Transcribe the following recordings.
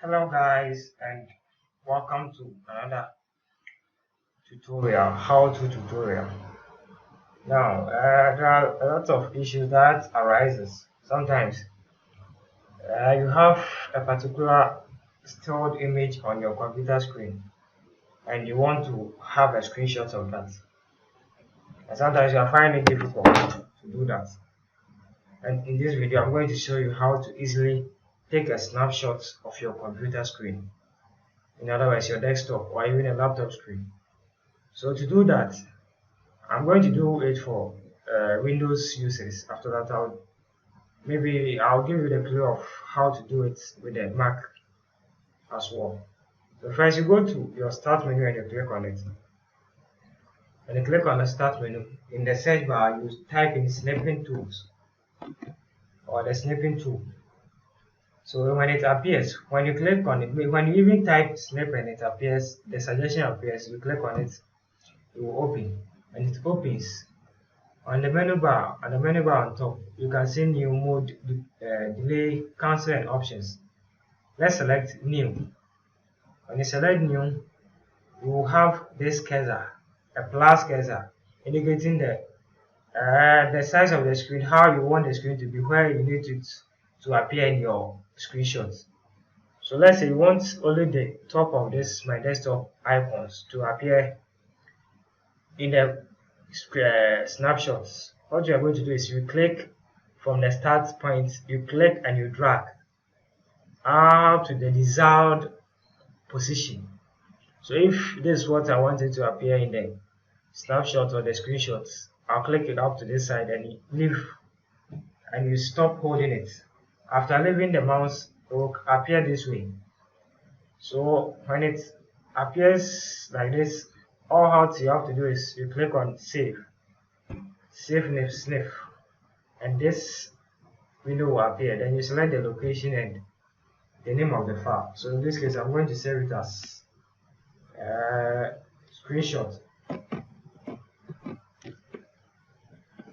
Hello guys, and welcome to another tutorial, how-to tutorial. Now there are a lot of issues that arises. Sometimes you have a particular stored image on your computer screen and you want to have a screenshot of that, and sometimes you are finding it difficult to do that. And in this video I'm going to show you how to easily take a snapshot of your computer screen, in other words your desktop or even a laptop screen. So to do that, I'm going to do it for Windows users. After that, I'll give you the clue of how to do it with the Mac as well. So first, you go to your Start menu and you click on it. When you click on the Start menu, in the search bar, you type in Snipping Tools or the Snipping tool. So when it appears, when you click on it, when you even type snip and it appears, the suggestion appears. You click on it, it will open, and it opens. On the menu bar on top, you can see new mode, delay, cancel, and options. Let's select new. When you select new, you will have this cursor, a plus cursor, indicating the size of the screen, how you want the screen to be, where you need it to appear in your screenshots. So let's say you want only the top of this my desktop icons to appear in the snapshots. What you are going to do is you click from the start point, you click and you drag up to the desired position. So if this is what I wanted to appear in the snapshot or the screenshots, I'll click it up to this side and you leave and you stop holding it. After leaving the mouse, it will appear this way. So when it appears like this, all you have to do is you click on save sniff, and this window will appear. Then you select the location and the name of the file. So in this case, I'm going to save it as screenshot,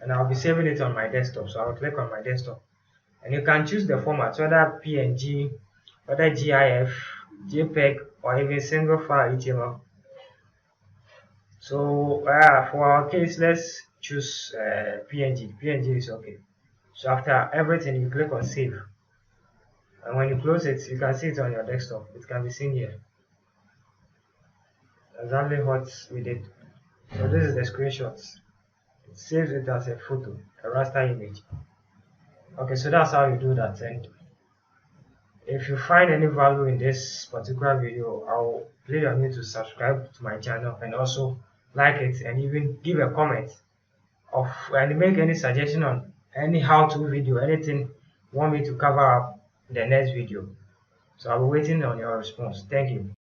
and I'll be saving it on my desktop. So I'll click on my desktop, and you can choose the format, whether PNG, whether GIF, JPEG, or even single file HTML. So for our case, let's choose PNG. PNG is okay. So after everything, you click on save, and when you close it, you can see it on your desktop. It can be seen here. Exactly what we did. So this is the screenshots. It saves it as a photo, a raster image. Okay, so that's how you do that. And if you find any value in this particular video, I'll plead on you to subscribe to my channel and also like it, and even give a comment of and make any suggestion on any how-to video, anything you want me to cover up in the next video. So I'll be waiting on your response. Thank you.